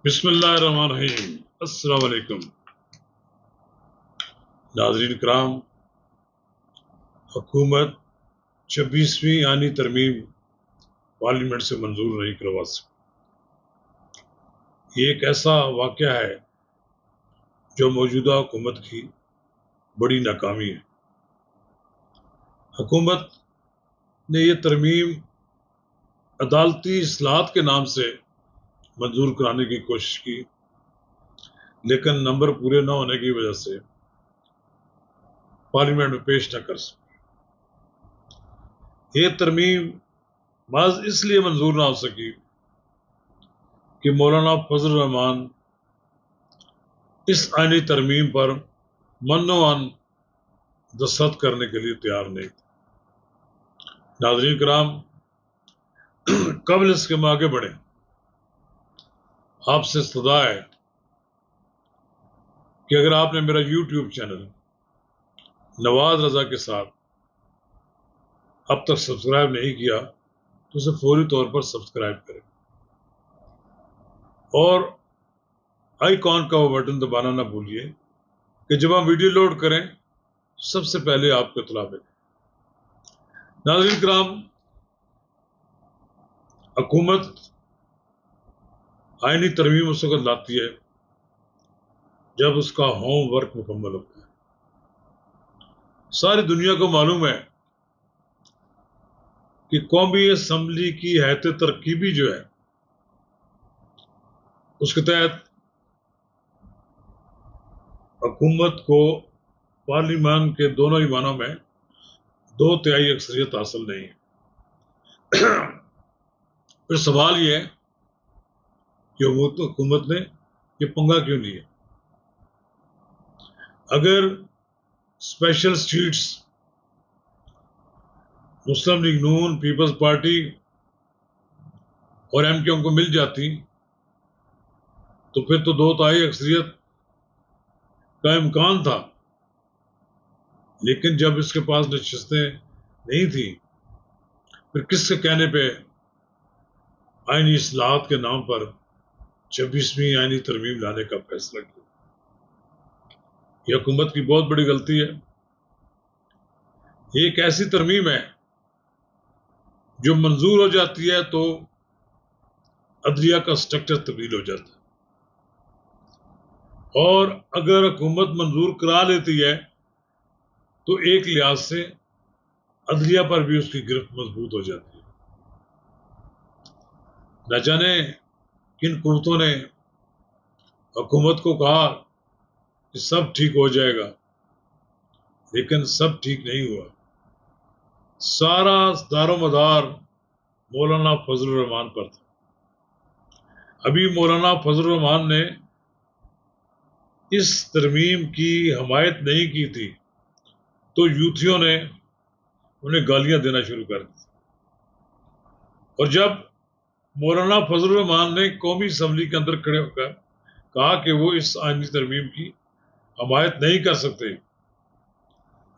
بسم اللہ الرحمن الرحیم۔ السلام علیکم ناظرین کرام، حکومت 26ویں آئینی ترمیم پارلیمنٹ سے منظور نہیں کروا سکی۔ یہ ایک ایسا واقعہ ہے جو موجودہ حکومت کی بڑی ناکامی ہے۔ حکومت نے یہ ترمیم عدالتی اصلاحات کے نام سے منظور کرانے کی کوشش کی، لیکن نمبر پورے نہ ہونے کی وجہ سے پارلیمنٹ میں پیش نہ کر سکے۔ یہ ترمیم محض اس لیے منظور نہ ہو سکی کہ مولانا فضل الرحمان اس آئینی ترمیم پر منوان دستخط کرنے کے لیے تیار نہیں تھے۔ ناظرین کرام، قبل اس کے ہم آگے بڑھیں، آپ سے استدعا ہے کہ اگر آپ نے میرا یوٹیوب چینل نواز رضا کے ساتھ اب تک سبسکرائب نہیں کیا تو اسے فوری طور پر سبسکرائب کریں اور آئیکن کا وہ بٹن دبانا نہ بھولیے کہ جب ہم ویڈیو لوڈ کریں سب سے پہلے آپ کو اطلاع ملے۔ ناظرین کرام، حکومت آئینی ترمیم اس وقت لاتی ہے جب اس کا ہوم ورک مکمل ہوتا ہے۔ ساری دنیا کو معلوم ہے کہ قومی اسمبلی کی ہیئت ترکیبی جو ہے اس کے تحت حکومت کو پارلیمان کے دونوں ایوانوں میں 2/3 اکثریت حاصل نہیں ہے۔ پھر سوال یہ ہے کہ حکومت نے یہ پنگا کیوں لیا؟ اگر اسپیشل سیٹس مسلم لیگ نون، پیپلز پارٹی اور ایم کیو ایم کو مل جاتی تو پھر تو 2/3 اکثریت کا امکان تھا، لیکن جب اس کے پاس نشستیں نہیں تھیں، پھر کس کے کہنے پہ آئینی اصلاحات کے نام پر 26ویں آئینی ترمیم لانے کا فیصلہ کیا؟ یہ حکومت کی بہت بڑی غلطی ہے۔ یہ ایک ایسی ترمیم ہے جو منظور ہو جاتی ہے تو عدلیہ کا سٹرکچر تبدیل ہو جاتا ہے، اور اگر حکومت منظور کرا لیتی ہے تو ایک لحاظ سے عدلیہ پر بھی اس کی گرفت مضبوط ہو جاتی ہے۔ نہ جانے کن قوتوں نے حکومت کو کہا کہ سب ٹھیک ہو جائے گا، لیکن سب ٹھیک نہیں ہوا۔ سارا دار و مدار مولانا فضل الرحمان پر تھا۔ ابھی مولانا فضل الرحمان نے اس ترمیم کی حمایت نہیں کی تھی تو یوتھیوں نے انہیں گالیاں دینا شروع کر دی، اور جب مولانا فضل الرحمان نے قومی اسمبلی کے اندر کھڑے ہو کر کہا کہ وہ اس آئینی ترمیم کی حمایت نہیں کر سکتے،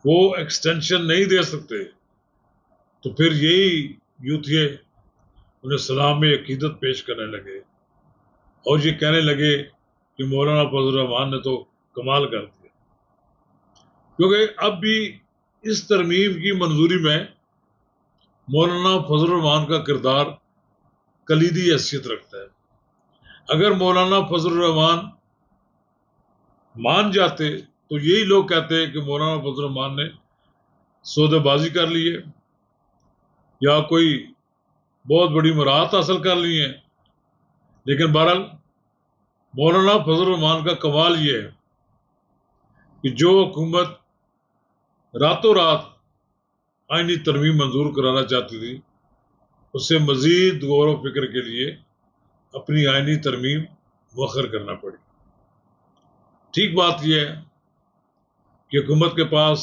وہ ایکسٹینشن نہیں دے سکتے، تو پھر یہی یوتھیے انہیں سلام عقیدت پیش کرنے لگے اور یہ کہنے لگے کہ مولانا فضل الرحمان نے تو کمال کر دیا، کیونکہ اب بھی اس ترمیم کی منظوری میں مولانا فضل الرحمان کا کردار کلیدی حیثیت رکھتا ہے۔ اگر مولانا فضل الرحمان مان جاتے تو یہی لوگ کہتے کہ مولانا فضل الرحمان نے سودے بازی کر لی ہے یا کوئی بہت بڑی مراحت حاصل کر لی ہیں، لیکن بہرحال مولانا فضل الرحمان کا کمال یہ ہے کہ جو حکومت راتوں رات آئینی ترمیم منظور کرانا چاہتی تھی اسے مزید غور و فکر کے لیے اپنی آئینی ترمیم مؤخر کرنا پڑی۔ ٹھیک بات یہ ہے کہ حکومت کے پاس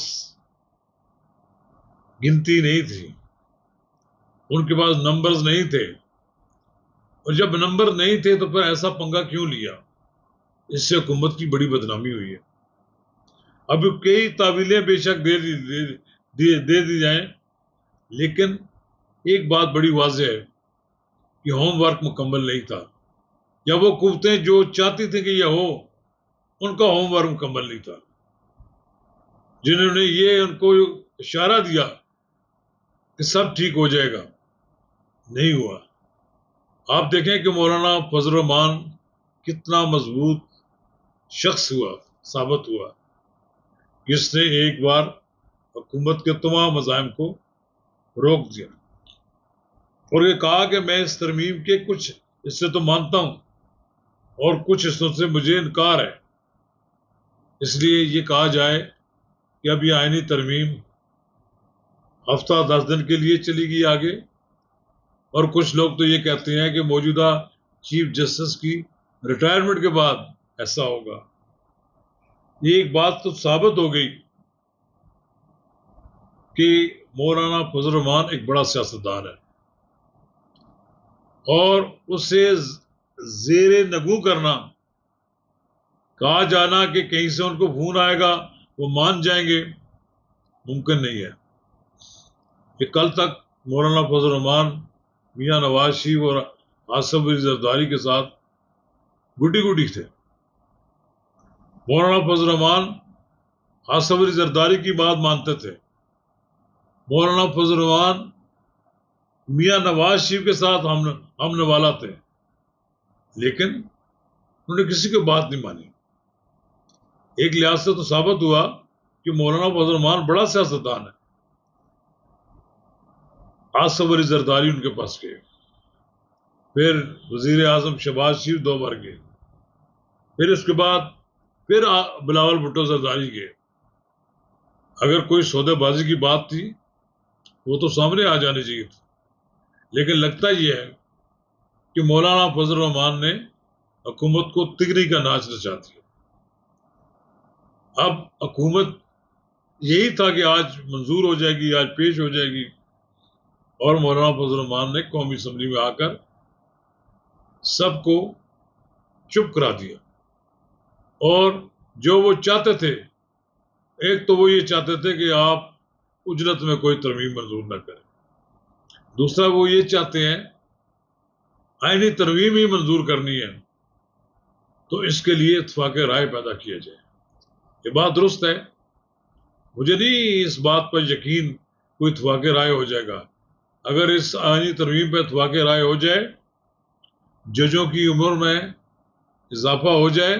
گنتی نہیں تھی، ان کے پاس نمبرز نہیں تھے، اور جب نمبر نہیں تھے تو پھر ایسا پنگا کیوں لیا؟ اس سے حکومت کی بڑی بدنامی ہوئی ہے۔ اب کئی تعویلیں بے شک دے دی جائیں، لیکن ایک بات بڑی واضح ہے کہ ہوم ورک مکمل نہیں تھا۔ یا وہ قوتیں جو چاہتی تھیں کہ یہ ہو ان کا ہوم ورک مکمل نہیں تھا، جنہوں نے یہ ان کو اشارہ دیا کہ سب ٹھیک ہو جائے گا، نہیں ہوا۔ آپ دیکھیں کہ مولانا فضل الرحمان کتنا مضبوط شخص ہوا، ثابت ہوا، جس نے ایک بار حکومت کے تمام مزاحم کو روک دیا اور یہ کہا کہ میں اس ترمیم کے کچھ حصے تو مانتا ہوں اور کچھ حصوں سے مجھے انکار ہے، اس لیے یہ کہا جائے کہ اب یہ آئینی ترمیم ہفتہ 10 دن کے لیے چلی گئی آگے، اور کچھ لوگ تو یہ کہتے ہیں کہ موجودہ چیف جسٹس کی ریٹائرمنٹ کے بعد ایسا ہوگا۔ یہ ایک بات تو ثابت ہو گئی کہ مولانا فضل الرحمان ایک بڑا سیاستدان ہے، اور اسے زیر نگو کرنا، کہا جانا کہ کہیں سے ان کو فون آئے گا وہ مان جائیں گے، ممکن نہیں ہے۔ کہ کل تک مولانا فضل الرحمان میاں نواز شریف اور آصف علی زرداری کے ساتھ گڈی گڈی تھے۔ مولانا فضل الرحمان آصف علی زرداری کی بات مانتے تھے، مولانا فضل الرحمان میاں نواز شریف کے ساتھ ہم نوالا تھے، لیکن انہوں نے کسی کی بات نہیں مانی۔ ایک لحاظ سے تو ثابت ہوا کہ مولانا فضل الرحمان بڑا سیاستدان ہے۔ آصف علی زرداری ان کے پاس گئے، پھر وزیر اعظم شہباز شریف 2 بار گئے، پھر اس کے بعد پھر بلاول بھٹو زرداری گئے۔ اگر کوئی سودے بازی کی بات تھی وہ تو سامنے آ جانی چاہیے تھی، لیکن لگتا یہ ہے کہ مولانا فضل الرحمان نے حکومت کو تگری کا ناچ نچا دیا۔ اب حکومت یہی تھا کہ آج منظور ہو جائے گی، آج پیش ہو جائے گی، اور مولانا فضل الرحمان نے قومی اسمبلی میں آ کر سب کو چپ کرا دیا، اور جو وہ چاہتے تھے، ایک تو وہ یہ چاہتے تھے کہ آپ اجرت میں کوئی ترمیم منظور نہ کریں، دوسرا وہ یہ چاہتے ہیں آئینی ترمیم ہی منظور کرنی ہے تو اس کے لیے اتفاق رائے پیدا کیا جائے۔ یہ بات درست ہے، مجھے نہیں اس بات پر یقین کوئی اتفاق رائے ہو جائے گا۔ اگر اس آئینی ترمیم پہ اتفاق رائے ہو جائے، ججوں کی عمر میں اضافہ ہو جائے،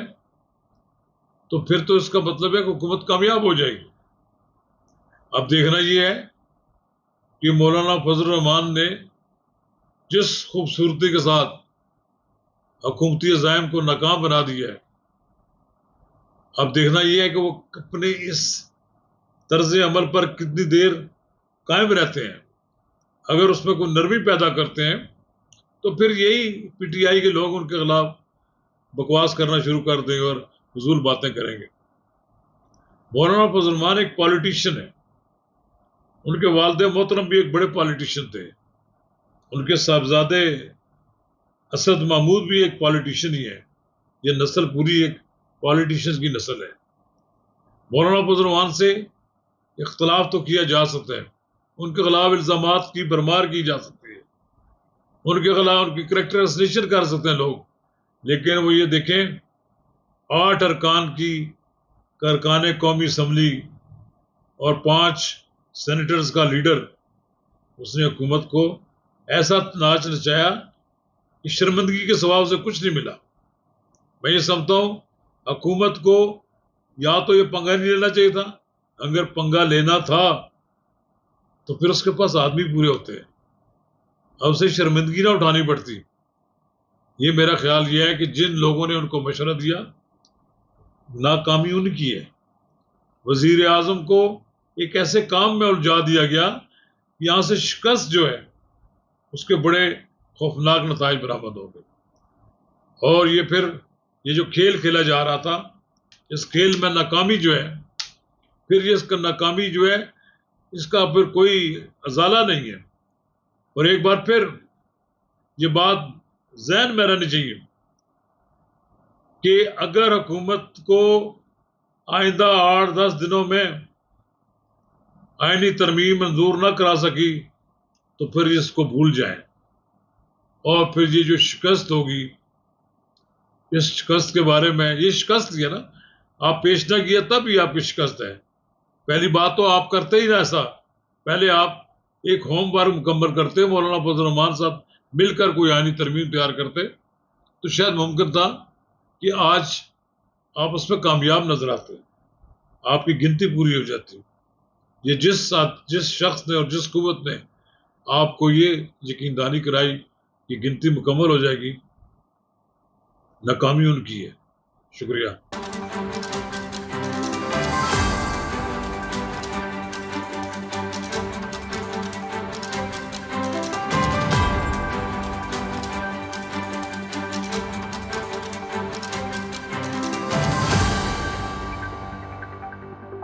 تو پھر تو اس کا مطلب ہے کہ حکومت کامیاب ہو جائے گی۔ اب دیکھنا یہ ہے کہ مولانا فضل الرحمان نے جس خوبصورتی کے ساتھ حکومتی عزائم کو ناکام بنا دیا ہے، اب دیکھنا یہ ہے کہ وہ اپنے اس طرز عمل پر کتنی دیر قائم رہتے ہیں۔ اگر اس میں کوئی نرمی پیدا کرتے ہیں تو پھر یہی پی ٹی آئی کے لوگ ان کے خلاف بکواس کرنا شروع کر دیں گے اور فضول باتیں کریں گے۔ مولانا فضل الرحمان ایک پالیٹیشین ہے، ان کے والد محترم بھی ایک بڑے پالیٹیشین تھے، ان کے صاحبزادے اسد محمود بھی ایک پالیٹیشین ہی ہے۔ یہ نسل پوری ایک پالیٹیشین کی نسل ہے۔ مولانا فضل الرحمان سے اختلاف تو کیا جا سکتا ہے، ان کے خلاف الزامات کی بھرمار کی جا سکتی ہے، ان کے خلاف ان کی کریکٹر اسنیشن کر سکتے ہیں لوگ، لیکن وہ یہ دیکھیں 8 ارکان قومی اسمبلی اور 5 سینیٹرز کا لیڈر، اس نے حکومت کو ایسا ناچ نچایا کہ شرمندگی کے سوا اسے کچھ نہیں ملا۔ میں یہ سمجھتا ہوں حکومت کو یا تو یہ پنگا نہیں لینا چاہیے تھا، اگر پنگا لینا تھا تو پھر اس کے پاس آدمی پورے ہوتے ہیں، اب اسے شرمندگی نہ اٹھانی پڑتی۔ یہ میرا خیال یہ ہے کہ جن لوگوں نے ان کو مشورہ دیا، ناکامی ان کی ہے۔ وزیر اعظم کو ایک ایسے کام میں الجھا دیا گیا، یہاں سے شکست جو ہے اس کے بڑے خوفناک نتائج برآمد ہو گئے، اور یہ جو کھیل کھیلا جا رہا تھا، اس کھیل میں ناکامی جو ہے، پھر اس کا ناکامی جو ہے اس کا پھر کوئی ازالہ نہیں ہے۔ اور ایک بار پھر یہ بات ذہن میں رہنی چاہیے کہ اگر حکومت کو آئندہ 8-10 دنوں میں آئینی ترمیم منظور نہ کرا سکی تو پھر اس کو بھول جائیں، اور پھر یہ جو شکست ہوگی اس شکست کے بارے میں، یہ شکست ہے نا، آپ پیش نہ کیا تب یہ آپ کی شکست ہے. پہلی بات تو آپ کرتے ہی نہ ایسا، پہلے آپ ایک ہوم ورک مکمل کرتے، مولانا فضل الرحمان صاحب مل کر کوئی آئینی ترمیم تیار کرتے تو شاید ممکن تھا کہ آج آپ اس میں کامیاب نظر آتے، آپ کی گنتی پوری ہو جاتی. یہ جس شخص نے اور جس قوت نے آپ کو یہ یقین دہانی کرائی کہ گنتی مکمل ہو جائے گی، ناکامی ان کی ہے. شکریہ.